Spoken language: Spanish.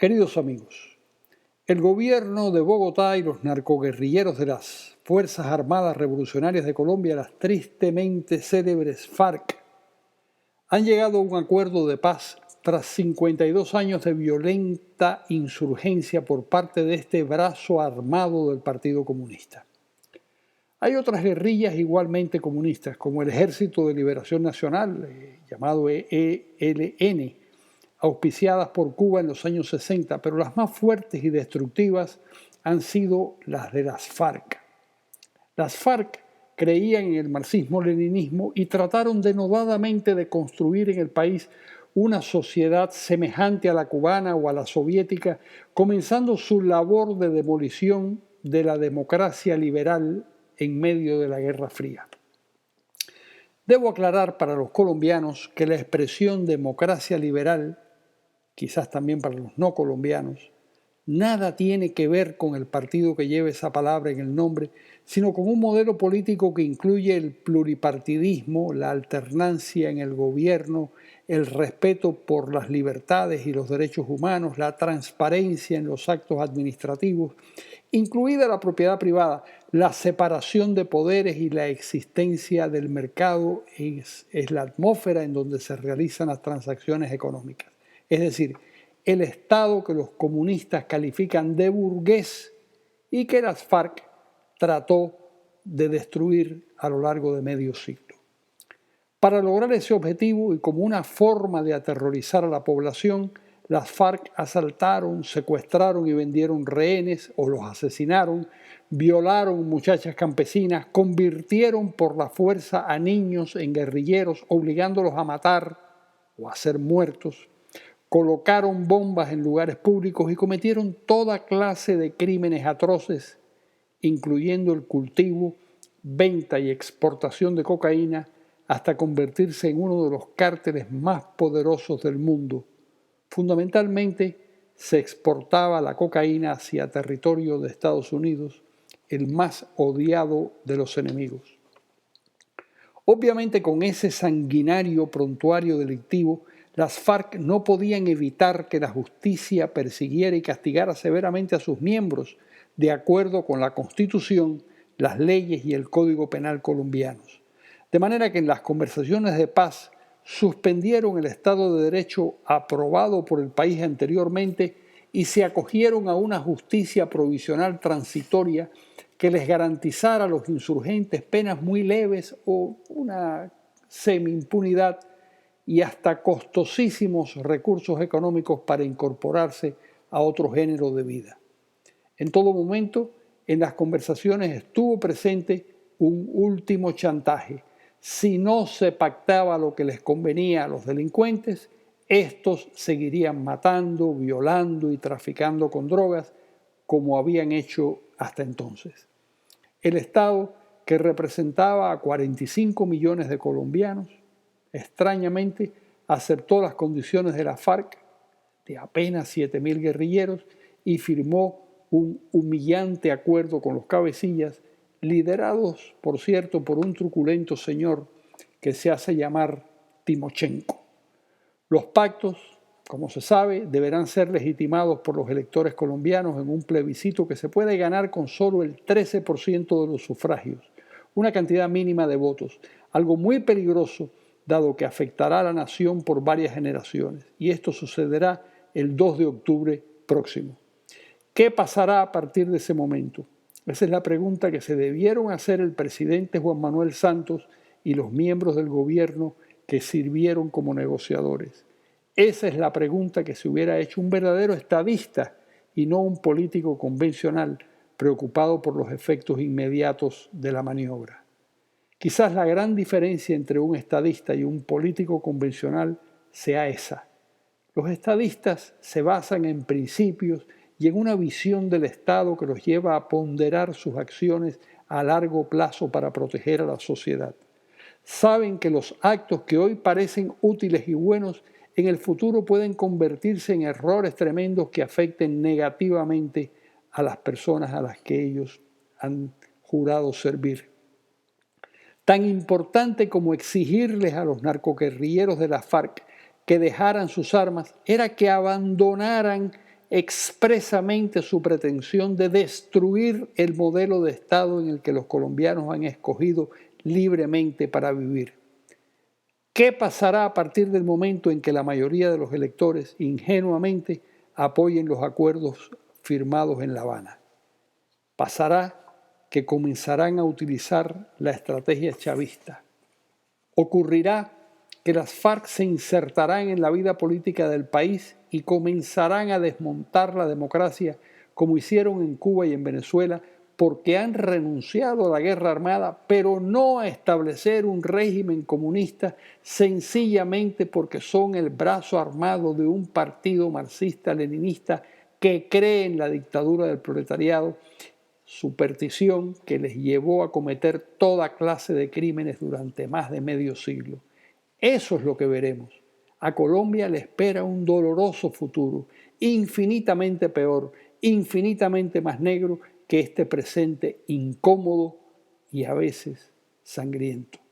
Queridos amigos, el gobierno de Bogotá y los narcoguerrilleros de las Fuerzas Armadas Revolucionarias de Colombia, las tristemente célebres FARC, han llegado a un acuerdo de paz tras 52 años de violenta insurgencia por parte de este brazo armado del Partido Comunista. Hay otras guerrillas igualmente comunistas, como el Ejército de Liberación Nacional, llamado ELN, auspiciadas por Cuba en los años 60, pero las más fuertes y destructivas han sido las de las FARC. Las FARC creían en el marxismo-leninismo y trataron denodadamente de construir en el país una sociedad semejante a la cubana o a la soviética, comenzando su labor de demolición de la democracia liberal en medio de la Guerra Fría. Debo aclarar para los colombianos que la expresión democracia liberal, quizás también para los no colombianos, nada tiene que ver con el partido que lleva esa palabra en el nombre, sino con un modelo político que incluye el pluripartidismo, la alternancia en el gobierno, el respeto por las libertades y los derechos humanos, la transparencia en los actos administrativos, incluida la propiedad privada, la separación de poderes y la existencia del mercado es la atmósfera en donde se realizan las transacciones económicas. Es decir, el Estado que los comunistas califican de burgués y que las FARC trató de destruir a lo largo de medio siglo. Para lograr ese objetivo y como una forma de aterrorizar a la población, las FARC asaltaron, secuestraron y vendieron rehenes o los asesinaron, violaron muchachas campesinas, convirtieron por la fuerza a niños en guerrilleros, obligándolos a matar o a ser muertos, colocaron bombas en lugares públicos y cometieron toda clase de crímenes atroces, incluyendo el cultivo, venta y exportación de cocaína, hasta convertirse en uno de los cárteles más poderosos del mundo. Fundamentalmente, se exportaba la cocaína hacia territorio de Estados Unidos, el más odiado de los enemigos. Obviamente, con ese sanguinario prontuario delictivo, las FARC no podían evitar que la justicia persiguiera y castigara severamente a sus miembros, de acuerdo con la Constitución, las leyes y el Código Penal colombianos. De manera que en las conversaciones de paz suspendieron el Estado de Derecho aprobado por el país anteriormente y se acogieron a una justicia provisional transitoria que les garantizara a los insurgentes penas muy leves o una semi-impunidad y hasta costosísimos recursos económicos para incorporarse a otro género de vida. En todo momento, en las conversaciones estuvo presente un último chantaje. Si no se pactaba lo que les convenía a los delincuentes, estos seguirían matando, violando y traficando con drogas como habían hecho hasta entonces. El Estado, que representaba a 45 millones de colombianos, extrañamente aceptó las condiciones de la FARC, de apenas 7.000 guerrilleros, y firmó un humillante acuerdo con los cabecillas, liderados, por cierto, por un truculento señor que se hace llamar Timochenko. Los pactos, como se sabe, deberán ser legitimados por los electores colombianos en un plebiscito que se puede ganar con solo el 13% de los sufragios, una cantidad mínima de votos, algo muy peligroso dado que afectará a la nación por varias generaciones, y esto sucederá el 2 de octubre próximo. ¿Qué pasará a partir de ese momento? Esa es la pregunta que se debieron hacer el presidente Juan Manuel Santos y los miembros del gobierno que sirvieron como negociadores. Esa es la pregunta que se hubiera hecho un verdadero estadista y no un político convencional preocupado por los efectos inmediatos de la maniobra. Quizás la gran diferencia entre un estadista y un político convencional sea esa. Los estadistas se basan en principios y en una visión del Estado que los lleva a ponderar sus acciones a largo plazo para proteger a la sociedad. Saben que los actos que hoy parecen útiles y buenos en el futuro pueden convertirse en errores tremendos que afecten negativamente a las personas a las que ellos han jurado servir. Tan importante como exigirles a los narcoguerrilleros de la FARC que dejaran sus armas era que abandonaran expresamente su pretensión de destruir el modelo de Estado en el que los colombianos han escogido libremente para vivir. ¿Qué pasará a partir del momento en que la mayoría de los electores ingenuamente apoyen los acuerdos firmados en La Habana? Pasará que comenzarán a utilizar la estrategia chavista. Ocurrirá que las FARC se insertarán en la vida política del país y comenzarán a desmontar la democracia como hicieron en Cuba y en Venezuela, porque han renunciado a la guerra armada, pero no a establecer un régimen comunista, sencillamente porque son el brazo armado de un partido marxista-leninista que cree en la dictadura del proletariado, superstición que les llevó a cometer toda clase de crímenes durante más de medio siglo. Eso es lo que veremos. A Colombia le espera un doloroso futuro, infinitamente peor, infinitamente más negro que este presente incómodo y a veces sangriento.